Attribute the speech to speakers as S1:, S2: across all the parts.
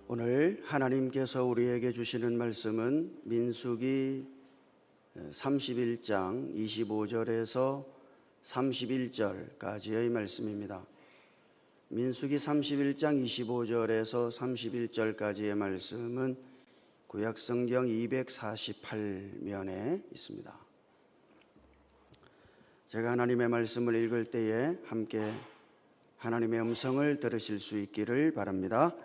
S1: 오늘 하나님께서 우리에게 주시는 말씀은 민수기 31장 25절에서 31절까지의 말씀입니다. 민수기 31장 25절에서 31절까지의 말씀은 구약성경 248면에 있습니다. 제가 하나님의 말씀을 읽을 때에 함께 하나님의 음성을 들으실 수 있기를 바랍니다.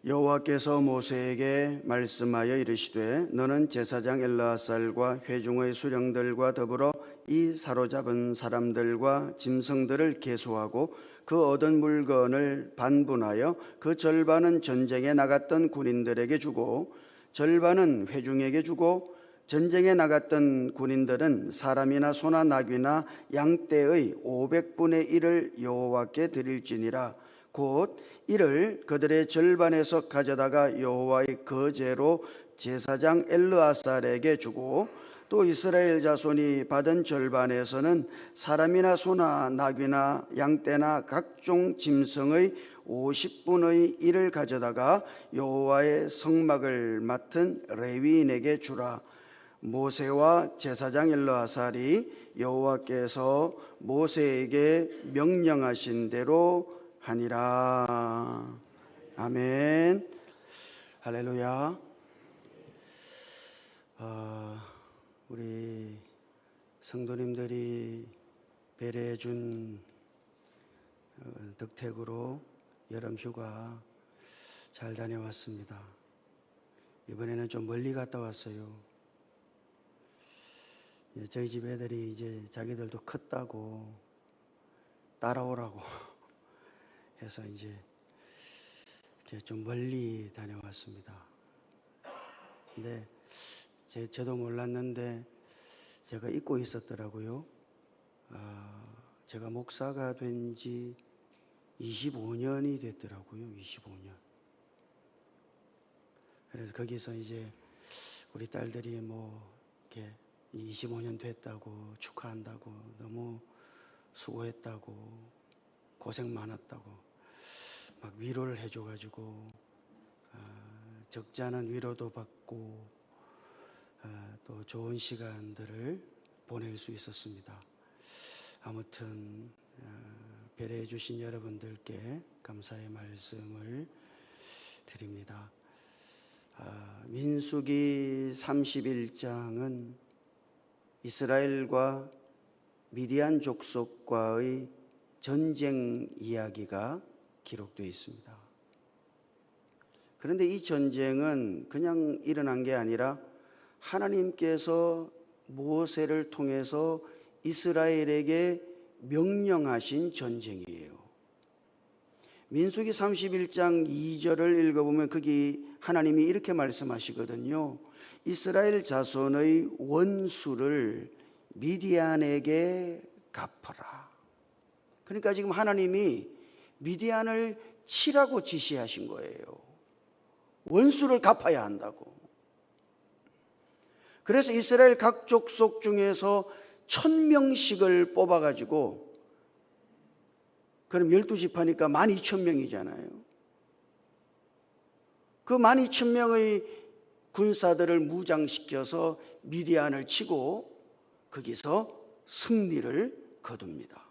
S1: 여호와께서 모세에게 말씀하여 이르시되 너는 제사장 엘르아살과 회중의 수령들과 더불어 이 사로잡은 사람들과 짐승들을 계수하고 그 얻은 물건을 반분하여 그 절반은 전쟁에 나갔던 군인들에게 주고 절반은 회중에게 주고 전쟁에 나갔던 군인들은 사람이나 소나 나귀나 양떼의 500분의 1을 여호와께 드릴지니라. 곧 이를 그들의 절반에서 가져다가 여호와의 거제로 제사장 엘르아살에게 주고 또 이스라엘 자손이 받은 절반에서는 사람이나 소나 나귀나 양떼나 각종 짐승의 50분의 1을 가져다가 여호와의 성막을 맡은 레위인에게 주라. 모세와 제사장 엘르아살이 여호와께서 모세에게 명령하신 대로 하니라. 아멘. 할렐루야. 우리 성도님들이 배려해 준 덕택으로 여름 휴가 잘 다녀왔습니다. 이번에는 좀 멀리 갔다 왔어요. 저희 집 애들이 이제 자기들도 컸다고 따라오라고 해서 이제 이렇게 좀 멀리 다녀왔습니다. 근데 저도 몰랐는데 제가 잊고 있었더라고요. 제가 목사가 된 지 25년이 됐더라고요. 25년. 그래서 거기서 이제 우리 딸들이 뭐 이렇게 25년 됐다고 축하한다고 너무 수고했다고 고생 많았다고 막 위로를 해줘가지고 적지 않은 위로도 받고 또 좋은 시간들을 보낼 수 있었습니다. 아무튼 배려해 주신 여러분들께 감사의 말씀을 드립니다. 민수기 31장은 이스라엘과 미디안 족속과의 전쟁 이야기가 기록되어 있습니다. 그런데 이 전쟁은 그냥 일어난 게 아니라 하나님께서 모세를 통해서 이스라엘에게 명령하신 전쟁이에요. 민수기 31장 2절을 읽어보면 거기 하나님이 이렇게 말씀하시거든요. 이스라엘 자손의 원수를 미디안에게 갚아라. 그러니까 지금 하나님이 미디안을 치라고 지시하신 거예요. 원수를 갚아야 한다고. 그래서 이스라엘 각 족속 중에서 1000명씩을 뽑아가지고, 그럼 12지파니까 12,000명이잖아요. 그 12,000명의 군사들을 무장시켜서 미디안을 치고 거기서 승리를 거둡니다.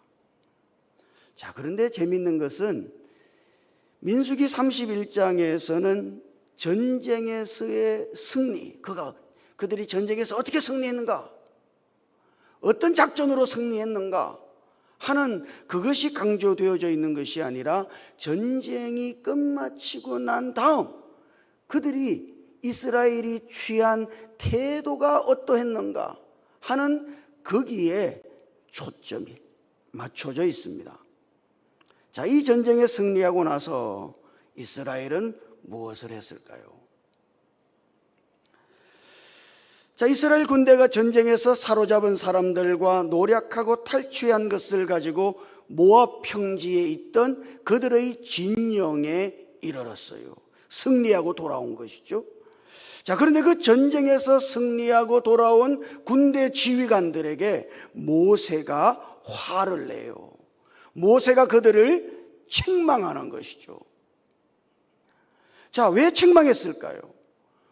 S1: 자, 그런데 재밌는 것은 민수기 31장에서는 전쟁에서의 승리, 그들이 전쟁에서 어떻게 승리했는가, 어떤 작전으로 승리했는가 하는 그것이 강조되어져 있는 것이 아니라 전쟁이 끝마치고 난 다음 그들이 이스라엘이 취한 태도가 어떠했는가 하는 거기에 초점이 맞춰져 있습니다. 자, 이 전쟁에 승리하고 나서 이스라엘은 무엇을 했을까요? 자, 이스라엘 군대가 전쟁에서 사로잡은 사람들과 노략하고 탈취한 것을 가지고 모압 평지에 있던 그들의 진영에 이르렀어요. 승리하고 돌아온 것이죠. 자, 그런데 그 전쟁에서 승리하고 돌아온 군대 지휘관들에게 모세가 화를 내요. 모세가 그들을 책망하는 것이죠. 자, 왜 책망했을까요?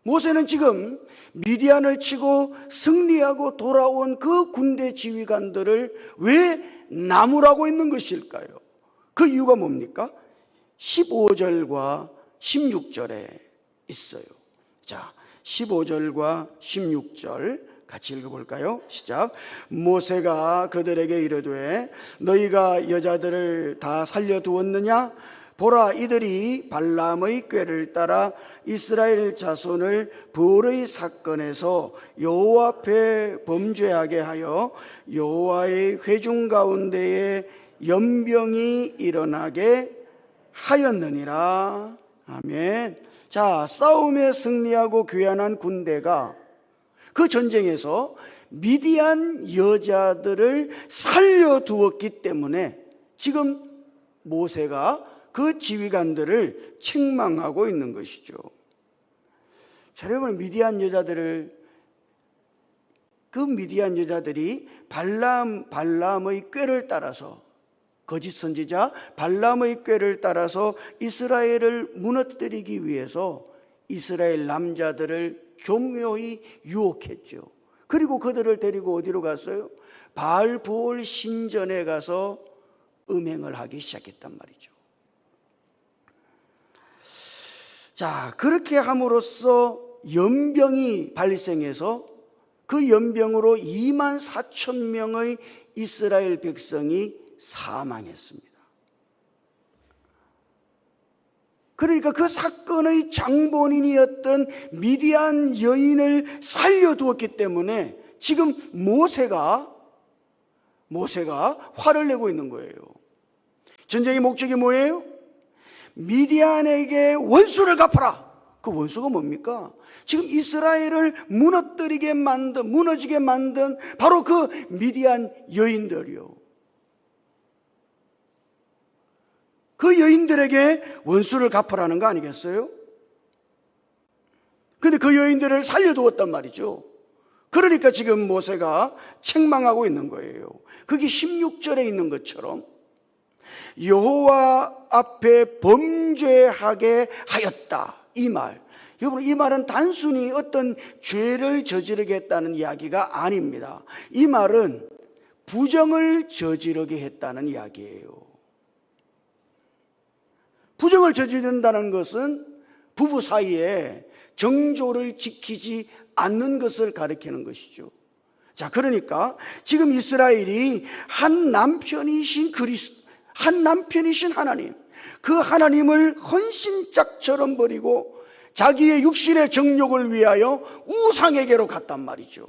S1: 모세는 지금 미디안을 치고 승리하고 돌아온 그 군대 지휘관들을 왜 나무라고 있는 것일까요? 그 이유가 뭡니까? 15절과 16절에 있어요. 자, 15절과 16절 같이 읽어볼까요? 시작. 모세가 그들에게 이르되 너희가 여자들을 다 살려두었느냐? 보라, 이들이 발람의 꾀를 따라 이스라엘 자손을 불의 사건에서 여호와 앞에 범죄하게 하여 여호와의 회중 가운데에 연병이 일어나게 하였느니라. 아멘. 자, 싸움에 승리하고 귀환한 군대가 그 전쟁에서 미디안 여자들을 살려두었기 때문에 지금 모세가 그 지휘관들을 책망하고 있는 것이죠. 자, 여러분, 그 미디안 여자들이 발람의 꾀를 따라서, 거짓 선지자 발람의 꾀를 따라서 이스라엘을 무너뜨리기 위해서 이스라엘 남자들을 교묘히 유혹했죠. 그리고 그들을 데리고 어디로 갔어요? 바알부올 신전에 가서 음행을 하기 시작했단 말이죠. 자, 그렇게 함으로써 연병이 발생해서 그 연병으로 24,000명의 이스라엘 백성이 사망했습니다. 그러니까 그 사건의 장본인이었던 미디안 여인을 살려두었기 때문에 지금 모세가 화를 내고 있는 거예요. 전쟁의 목적이 뭐예요? 미디안에게 원수를 갚아라. 그 원수가 뭡니까? 지금 이스라엘을 무너지게 만든 바로 그 미디안 여인들이요. 그 여인들에게 원수를 갚으라는 거 아니겠어요? 근데 그 여인들을 살려두었단 말이죠. 그러니까 지금 모세가 책망하고 있는 거예요. 그게 16절에 있는 것처럼 여호와 앞에 범죄하게 하였다, 이 말. 여러분, 이 말은 단순히 어떤 죄를 저지르게 했다는 이야기가 아닙니다. 이 말은 부정을 저지르게 했다는 이야기예요. 부정을 저지른다는 것은 부부 사이에 정조를 지키지 않는 것을 가리키는 것이죠. 자, 그러니까 지금 이스라엘이 한 남편이신 하나님, 그 하나님을 헌신짝처럼 버리고 자기의 육신의 정욕을 위하여 우상에게로 갔단 말이죠.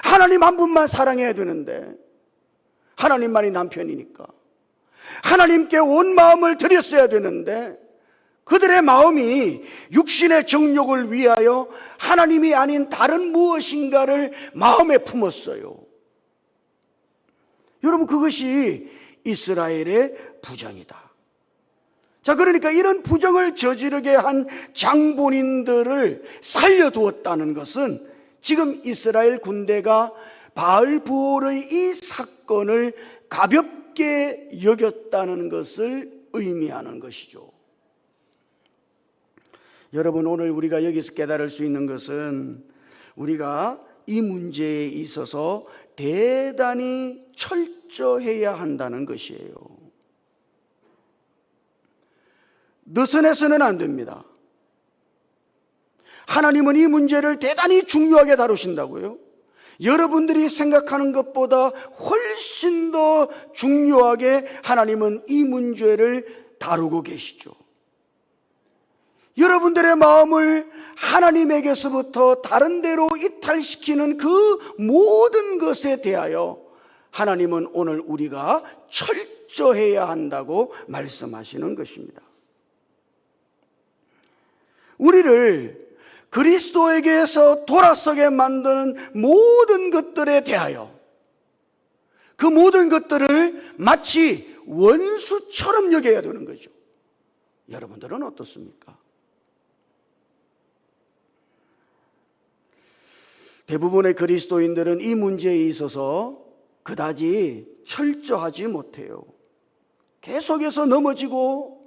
S1: 하나님 한 분만 사랑해야 되는데, 하나님만이 남편이니까 하나님께 온 마음을 드렸어야 되는데, 그들의 마음이 육신의 정욕을 위하여 하나님이 아닌 다른 무엇인가를 마음에 품었어요. 여러분, 그것이 이스라엘의 부정이다. 자, 그러니까 이런 부정을 저지르게 한 장본인들을 살려두었다는 것은 지금 이스라엘 군대가 바알부올의 이 사건을 가볍게 여겼다는 것을 의미하는 것이죠. 여러분, 오늘 우리가 여기서 깨달을 수 있는 것은 우리가 이 문제에 있어서 대단히 철저해야 한다는 것이에요. 느슨해서는 안 됩니다. 하나님은 이 문제를 대단히 중요하게 다루신다고요. 여러분들이 생각하는 것보다 훨씬 더 중요하게 하나님은 이 문제를 다루고 계시죠. 여러분들의 마음을 하나님에게서부터 다른 데로 이탈시키는 그 모든 것에 대하여 하나님은 오늘 우리가 철저해야 한다고 말씀하시는 것입니다. 우리를 그리스도에게서 돌아서게 만드는 모든 것들에 대하여, 그 모든 것들을 마치 원수처럼 여겨야 되는 거죠. 여러분들은 어떻습니까? 대부분의 그리스도인들은 이 문제에 있어서 그다지 철저하지 못해요. 계속해서 넘어지고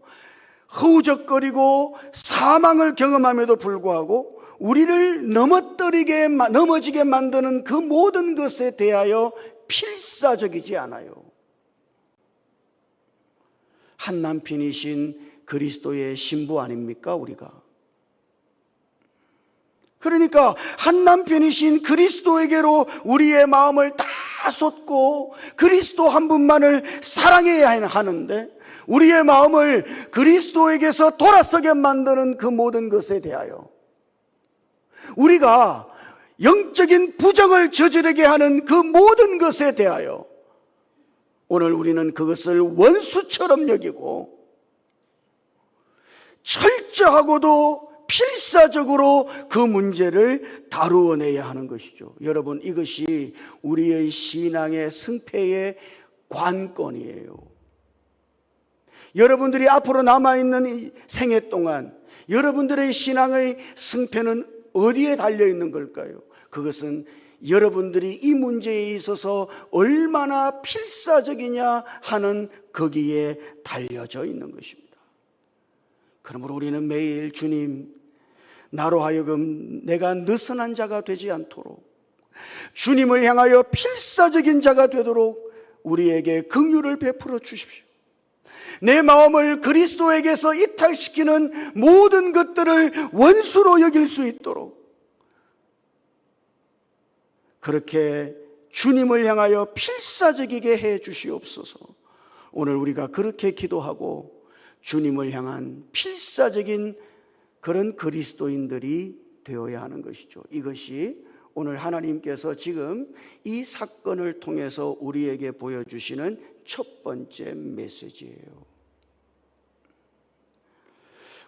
S1: 허우적거리고 사망을 경험함에도 불구하고 우리를 넘어지게 만드는 그 모든 것에 대하여 필사적이지 않아요. 한 남편이신 그리스도의 신부 아닙니까, 우리가? 그러니까 한 남편이신 그리스도에게로 우리의 마음을 다 쏟고 그리스도 한 분만을 사랑해야 하는데, 우리의 마음을 그리스도에게서 돌아서게 만드는 그 모든 것에 대하여, 우리가 영적인 부정을 저지르게 하는 그 모든 것에 대하여 오늘 우리는 그것을 원수처럼 여기고 철저하고도 필사적으로 그 문제를 다루어내야 하는 것이죠. 여러분, 이것이 우리의 신앙의 승패의 관건이에요. 여러분들이 앞으로 남아있는 이 생애 동안 여러분들의 신앙의 승패는 어디에 달려있는 걸까요? 그것은 여러분들이 이 문제에 있어서 얼마나 필사적이냐 하는 거기에 달려져 있는 것입니다. 그러므로 우리는 매일 주님, 나로 하여금 내가 느슨한 자가 되지 않도록, 주님을 향하여 필사적인 자가 되도록 우리에게 긍휼을 베풀어 주십시오. 내 마음을 그리스도에게서 이탈시키는 모든 것들을 원수로 여길 수 있도록 그렇게 주님을 향하여 필사적이게 해 주시옵소서. 오늘 우리가 그렇게 기도하고 주님을 향한 필사적인 그런 그리스도인들이 되어야 하는 것이죠. 이것이 오늘 하나님께서 지금 이 사건을 통해서 우리에게 보여주시는 첫 번째 메시지예요.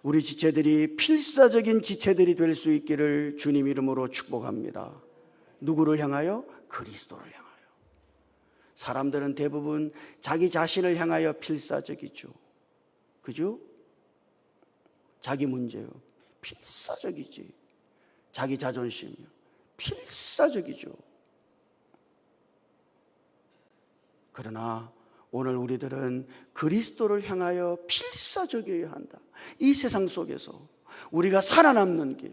S1: 우리 지체들이 필사적인 지체들이 될 수 있기를 주님 이름으로 축복합니다. 누구를 향하여? 그리스도를 향하여. 사람들은 대부분 자기 자신을 향하여 필사적이죠. 그죠? 자기 문제요. 필사적이지. 자기 자존심이요. 필사적이죠. 그러나 오늘 우리들은 그리스도를 향하여 필사적이어야 한다. 이 세상 속에서 우리가 살아남는 길,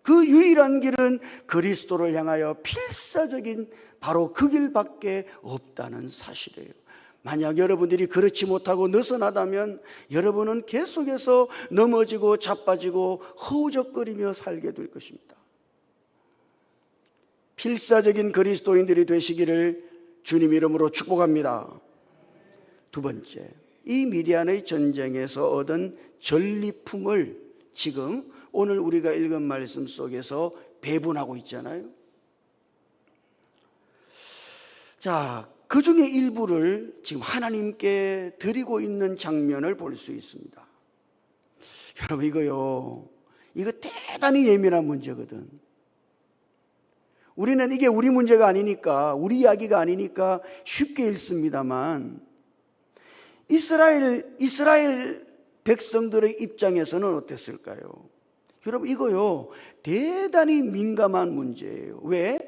S1: 그 유일한 길은 그리스도를 향하여 필사적인 바로 그 길밖에 없다는 사실이에요. 만약 여러분들이 그렇지 못하고 느슨하다면 여러분은 계속해서 넘어지고 자빠지고 허우적거리며 살게 될 것입니다. 필사적인 그리스도인들이 되시기를 주님 이름으로 축복합니다. 두 번째, 이 미디안의 전쟁에서 얻은 전리품을 지금 오늘 우리가 읽은 말씀 속에서 배분하고 있잖아요. 자, 그 중에 일부를 지금 하나님께 드리고 있는 장면을 볼 수 있습니다. 여러분, 이거 대단히 예민한 문제거든. 우리는 이게 우리 문제가 아니니까, 우리 이야기가 아니니까 쉽게 읽습니다만, 이스라엘 백성들의 입장에서는 어땠을까요? 여러분, 대단히 민감한 문제예요. 왜?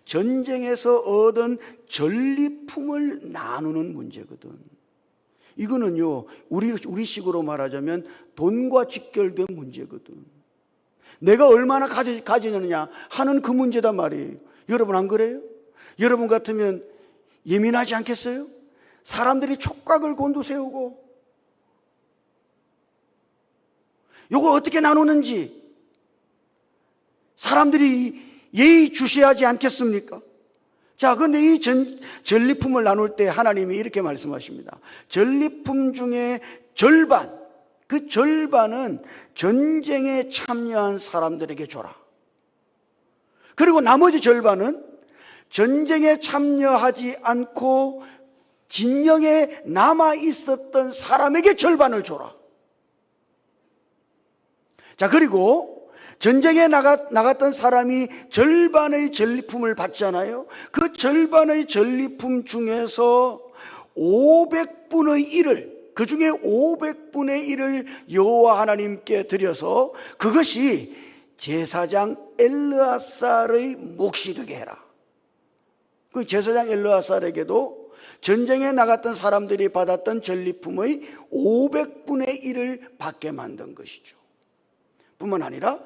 S1: 전쟁에서 얻은 전리품을 나누는 문제거든. 이거는요, 우리식으로 말하자면 돈과 직결된 문제거든. 내가 얼마나 가지느냐 하는 그 문제단 말이에요. 여러분, 안 그래요? 여러분 같으면 예민하지 않겠어요? 사람들이 촉각을 곤두세우고 이걸 어떻게 나누는지 사람들이 예의주시하지 않겠습니까? 자, 그런데 이 전리품을 나눌 때 하나님이 이렇게 말씀하십니다. 전리품 중에 절반, 그 절반은 전쟁에 참여한 사람들에게 줘라. 그리고 나머지 절반은 전쟁에 참여하지 않고 진영에 남아 있었던 사람에게 절반을 줘라. 자, 그리고 전쟁에 나갔던 사람이 절반의 전리품을 받잖아요. 그 절반의 전리품 중에서 500분의 1을, 그 중에 500분의 1을 여호와 하나님께 드려서 그것이 제사장 엘르아살의 몫이 되게 해라. 그 제사장 엘르아살에게도 전쟁에 나갔던 사람들이 받았던 전리품의 500분의 1을 받게 만든 것이죠. 뿐만 아니라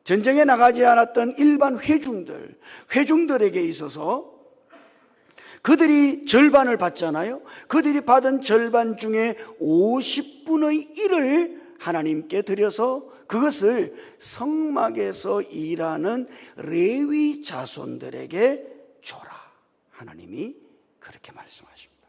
S1: 전쟁에 나가지 않았던 일반 회중들에게 있어서 그들이 절반을 받잖아요. 그들이 받은 절반 중에 50분의 1을 하나님께 드려서 그것을 성막에서 일하는 레위 자손들에게 줘라. 하나님이 그렇게 말씀하십니다.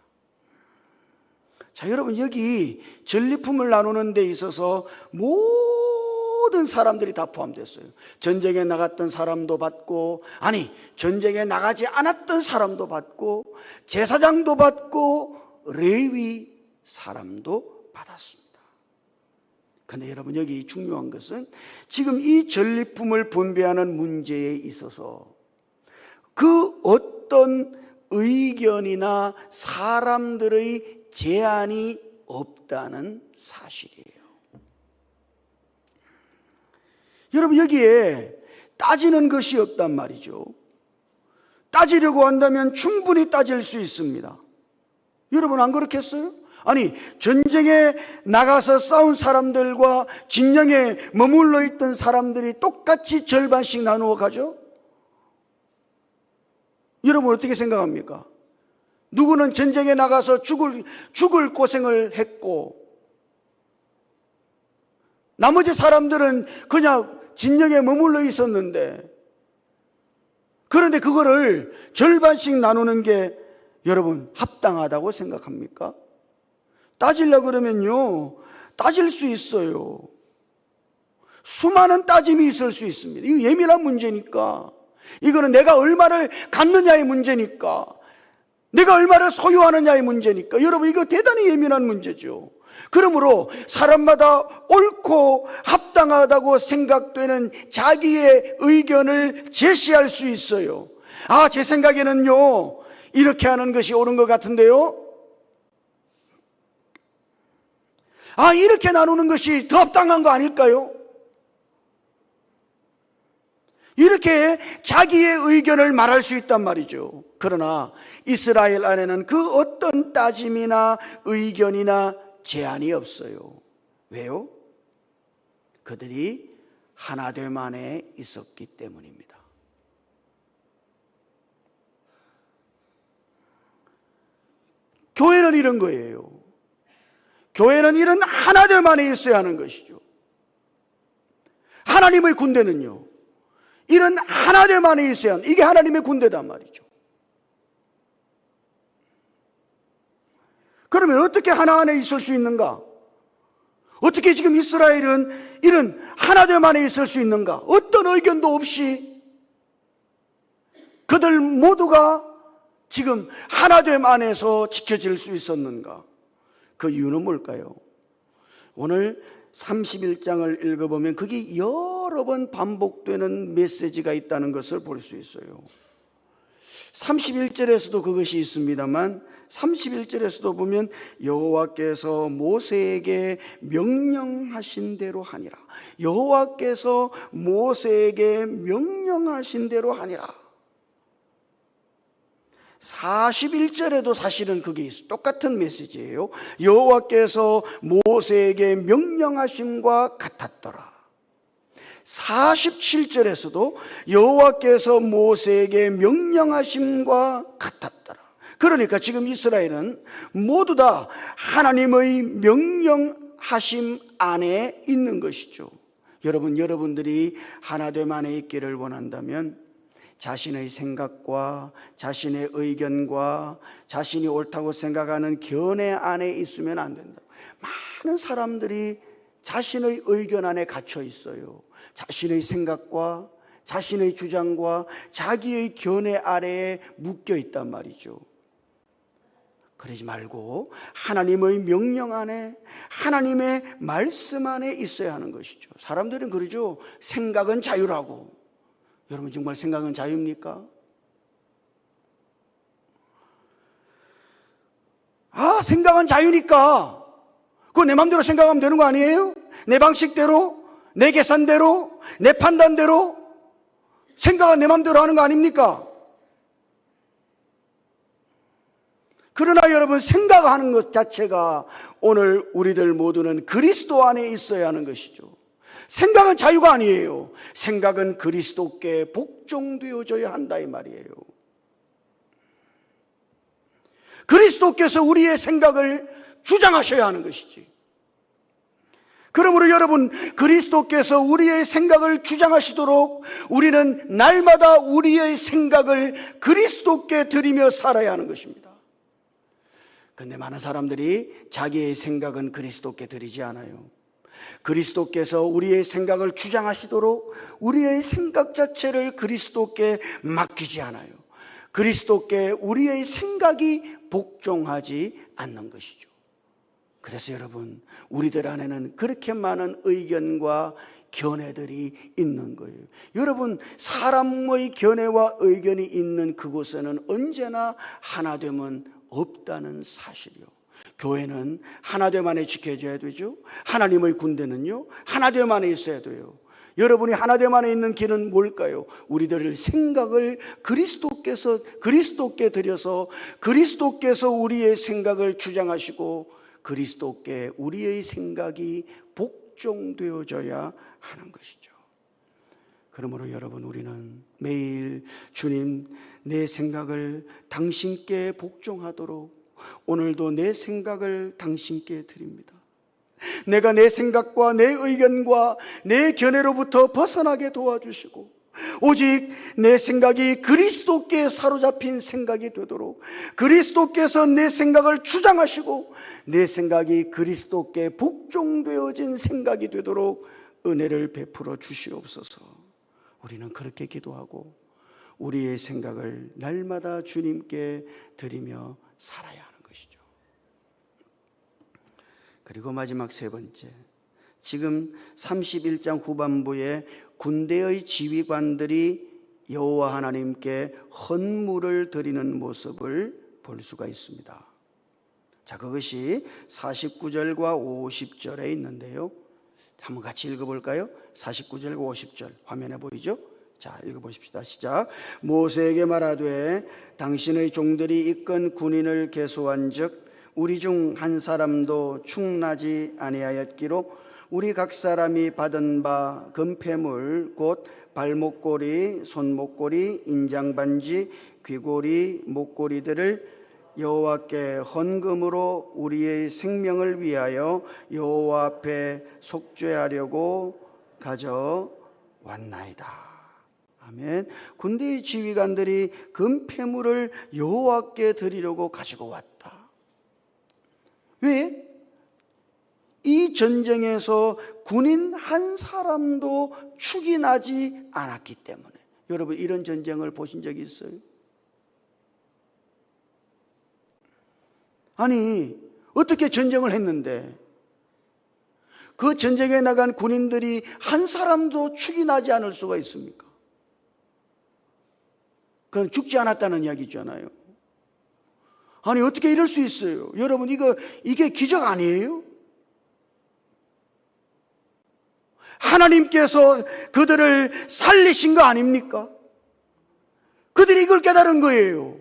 S1: 자, 여러분, 여기 전리품을 나누는 데 있어서 모든 사람들이 다 포함됐어요. 전쟁에 나갔던 사람도 받고, 아니 전쟁에 나가지 않았던 사람도 받고, 제사장도 받고, 레위 사람도 받았습니다. 그런데 여러분, 여기 중요한 것은 지금 이 전리품을 분배하는 문제에 있어서 그 어떤 의견이나 사람들의 제한이 없다는 사실이에요. 여러분, 여기에 따지는 것이 없단 말이죠. 따지려고 한다면 충분히 따질 수 있습니다. 여러분, 안 그렇겠어요? 아니, 전쟁에 나가서 싸운 사람들과 진영에 머물러 있던 사람들이 똑같이 절반씩 나누어 가죠? 여러분, 어떻게 생각합니까? 누구는 전쟁에 나가서 죽을 고생을 했고, 나머지 사람들은 그냥 진영에 머물러 있었는데, 그런데 그거를 절반씩 나누는 게 여러분 합당하다고 생각합니까? 따지려고 그러면요, 따질 수 있어요. 수많은 따짐이 있을 수 있습니다. 이거 예민한 문제니까. 이거는 내가 얼마를 갖느냐의 문제니까, 내가 얼마를 소유하느냐의 문제니까. 여러분, 이거 대단히 예민한 문제죠. 그러므로 사람마다 옳고 합당하다고 생각되는 자기의 의견을 제시할 수 있어요. 아, 제 생각에는요, 이렇게 하는 것이 옳은 것 같은데요, 아, 이렇게 나누는 것이 더 합당한 거 아닐까요? 이렇게 자기의 의견을 말할 수 있단 말이죠. 그러나 이스라엘 안에는 그 어떤 따짐이나 의견이나 제한이 없어요. 왜요? 그들이 하나됨 안에 있었기 때문입니다. 교회는 이런 거예요. 교회는 이런 하나됨 안에 있어야 하는 것이죠. 하나님의 군대는요, 이런 하나됨 안에 있어야 하는, 이게 하나님의 군대단 말이죠. 그러면 어떻게 하나 안에 있을 수 있는가? 어떻게 지금 이스라엘은 이런 하나됨 안에 있을 수 있는가? 어떤 의견도 없이 그들 모두가 지금 하나됨 안에서 지켜질 수 있었는가? 그 이유는 뭘까요? 오늘 31장을 읽어보면 거기 여러 번 반복되는 메시지가 있다는 것을 볼 수 있어요. 31절에서도 그것이 있습니다만 31절에서도 보면 여호와께서 모세에게 명령하신 대로 하니라. 여호와께서 모세에게 명령하신 대로 하니라. 41절에도 사실은 그게 있어요. 똑같은 메시지예요. 여호와께서 모세에게 명령하심과 같았더라. 47절에서도 여호와께서 모세에게 명령하심과 같았더라. 그러니까 지금 이스라엘은 모두 다 하나님의 명령하심 안에 있는 것이죠. 여러분들이 하나됨 안에 있기를 원한다면 자신의 생각과 자신의 의견과 자신이 옳다고 생각하는 견해 안에 있으면 안 된다. 많은 사람들이 자신의 의견 안에 갇혀 있어요. 자신의 생각과 자신의 주장과 자기의 견해 아래에 묶여 있단 말이죠. 그러지 말고 하나님의 명령 안에, 하나님의 말씀 안에 있어야 하는 것이죠. 사람들은 그러죠. 생각은 자유라고. 여러분, 정말 생각은 자유입니까? 아, 생각은 자유니까 그거 내 마음대로 생각하면 되는 거 아니에요? 내 방식대로, 내 계산대로, 내 판단대로 생각은 내 마음대로 하는 거 아닙니까? 그러나 여러분, 생각하는 것 자체가 오늘 우리들 모두는 그리스도 안에 있어야 하는 것이죠. 생각은 자유가 아니에요. 생각은 그리스도께 복종되어져야 한다 이 말이에요. 그리스도께서 우리의 생각을 주장하셔야 하는 것이지. 그러므로 여러분, 그리스도께서 우리의 생각을 주장하시도록 우리는 날마다 우리의 생각을 그리스도께 드리며 살아야 하는 것입니다. 그런데 많은 사람들이 자기의 생각은 그리스도께 드리지 않아요. 그리스도께서 우리의 생각을 주장하시도록 우리의 생각 자체를 그리스도께 맡기지 않아요. 그리스도께 우리의 생각이 복종하지 않는 것이죠. 그래서 여러분, 우리들 안에는 그렇게 많은 의견과 견해들이 있는 거예요. 여러분, 사람의 견해와 의견이 있는 그곳에는 언제나 하나됨은 없다는 사실이요. 교회는 하나됨 안에 지켜져야 되죠. 하나님의 군대는요, 하나됨 안에 있어야 돼요. 여러분이 하나됨 안에 있는 길은 뭘까요? 우리들의 생각을 그리스도께 드려서 그리스도께서 우리의 생각을 주장하시고 그리스도께 우리의 생각이 복종되어져야 하는 것이죠. 그러므로 여러분, 우리는 매일 주님, 내 생각을 당신께 복종하도록 오늘도 내 생각을 당신께 드립니다. 내가 내 생각과 내 의견과 내 견해로부터 벗어나게 도와주시고 오직 내 생각이 그리스도께 사로잡힌 생각이 되도록 그리스도께서 내 생각을 주장하시고 내 생각이 그리스도께 복종되어진 생각이 되도록 은혜를 베풀어 주시옵소서. 우리는 그렇게 기도하고 우리의 생각을 날마다 주님께 드리며 살아야 하는 것이죠. 그리고 마지막 세 번째, 지금 31장 후반부에 군대의 지휘관들이 여호와 하나님께 헌물을 드리는 모습을 볼 수가 있습니다. 자, 그것이 49절과 50절에 있는데요. 한번 같이 읽어볼까요? 49절과 50절 화면에 보이죠? 자, 읽어보십시다. 시작. 모세에게 말하되 당신의 종들이 이끈 군인을 계수한즉 우리 중 한 사람도 충나지 아니하였기로 우리 각 사람이 받은 바 금폐물 곧 발목고리, 손목고리, 인장반지, 귀고리, 목고리들을 여호와께 헌금으로 우리의 생명을 위하여 여호와 앞에 속죄하려고 가져왔나이다. 아멘. 군대의 지휘관들이 금폐물을 여호와께 드리려고 가지고 왔다. 왜? 이 전쟁에서 군인 한 사람도 축이 나지 않았기 때문에. 여러분, 이런 전쟁을 보신 적이 있어요? 아니, 어떻게 전쟁을 했는데 그 전쟁에 나간 군인들이 한 사람도 축이 나지 않을 수가 있습니까? 그건 죽지 않았다는 이야기잖아요. 아니, 어떻게 이럴 수 있어요? 여러분, 이게 기적 아니에요? 하나님께서 그들을 살리신 거 아닙니까? 그들이 이걸 깨달은 거예요.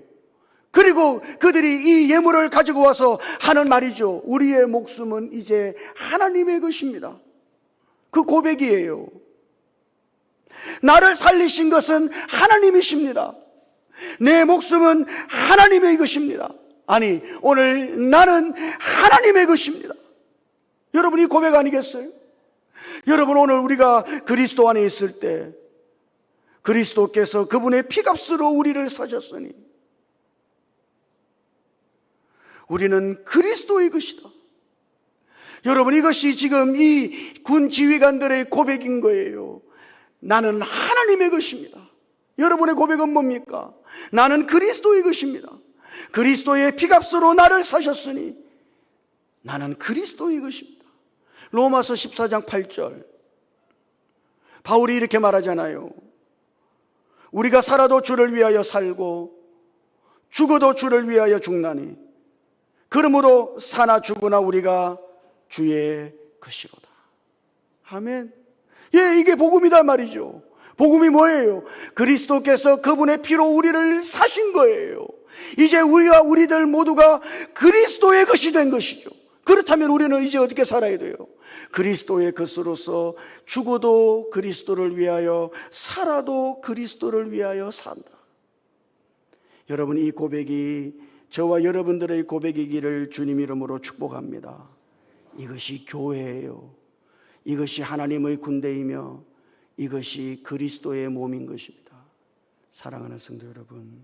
S1: 그리고 그들이 이 예물을 가지고 와서 하는 말이죠. 우리의 목숨은 이제 하나님의 것입니다. 그 고백이에요. 나를 살리신 것은 하나님이십니다. 내 목숨은 하나님의 것입니다. 아니, 오늘 나는 하나님의 것입니다. 여러분, 이 고백 아니겠어요? 여러분, 오늘 우리가 그리스도 안에 있을 때 그리스도께서 그분의 피값으로 우리를 사셨으니 우리는 그리스도의 것이다. 여러분, 이것이 지금 이 군 지휘관들의 고백인 거예요. 나는 하나님의 것입니다. 여러분의 고백은 뭡니까? 나는 그리스도의 것입니다. 그리스도의 피값으로 나를 사셨으니 나는 그리스도의 것입니다. 로마서 14장 8절 바울이 이렇게 말하잖아요. 우리가 살아도 주를 위하여 살고 죽어도 주를 위하여 죽나니 그러므로 사나 죽으나 우리가 주의 것이로다. 아멘. 예, 이게 복음이다 말이죠. 복음이 뭐예요? 그리스도께서 그분의 피로 우리를 사신 거예요. 이제 우리와 우리들 모두가 그리스도의 것이 된 것이죠. 그렇다면 우리는 이제 어떻게 살아야 돼요? 그리스도의 것으로서 죽어도 그리스도를 위하여, 살아도 그리스도를 위하여 산다. 여러분, 이 고백이 저와 여러분들의 고백이기를 주님 이름으로 축복합니다. 이것이 교회예요. 이것이 하나님의 군대이며 이것이 그리스도의 몸인 것입니다. 사랑하는 성도 여러분,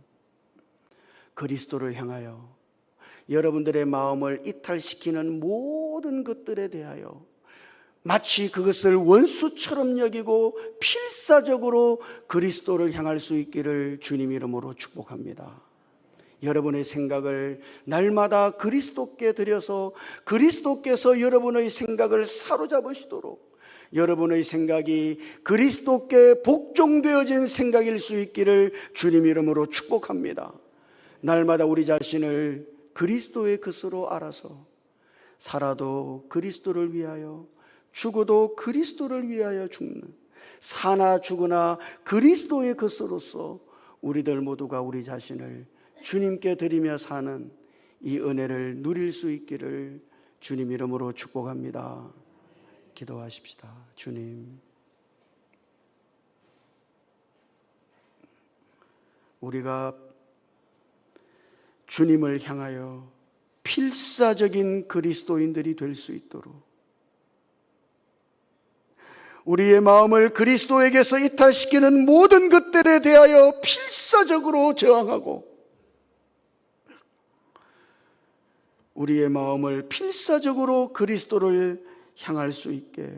S1: 그리스도를 향하여 여러분들의 마음을 이탈시키는 모든 것들에 대하여 마치 그것을 원수처럼 여기고 필사적으로 그리스도를 향할 수 있기를 주님 이름으로 축복합니다. 여러분의 생각을 날마다 그리스도께 드려서 그리스도께서 여러분의 생각을 사로잡으시도록, 여러분의 생각이 그리스도께 복종되어진 생각일 수 있기를 주님 이름으로 축복합니다. 날마다 우리 자신을 그리스도의 것으로 알아서 살아도 그리스도를 위하여, 죽어도 그리스도를 위하여 죽는, 사나 죽으나 그리스도의 것으로서 우리들 모두가 우리 자신을 주님께 드리며 사는 이 은혜를 누릴 수 있기를 주님 이름으로 축복합니다. 기도하십시다. 주님, 우리가 주님을 향하여 필사적인 그리스도인들이 될 수 있도록 우리의 마음을 그리스도에게서 이탈시키는 모든 것들에 대하여 필사적으로 저항하고 우리의 마음을 필사적으로 그리스도를 향할 수 있게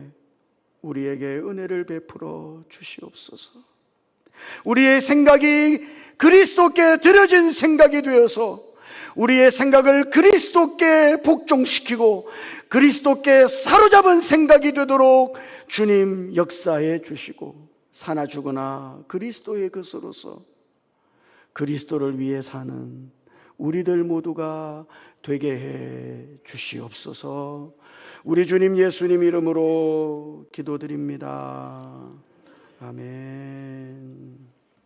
S1: 우리에게 은혜를 베풀어 주시옵소서. 우리의 생각이 그리스도께 드려진 생각이 되어서 우리의 생각을 그리스도께 복종시키고 그리스도께 사로잡은 생각이 되도록 주님 역사해 주시고, 사나 죽으나 그리스도의 것으로서 그리스도를 위해 사는 우리들 모두가 되게 해 주시옵소서. 우리 주님 예수님 이름으로 기도드립니다. 아멘.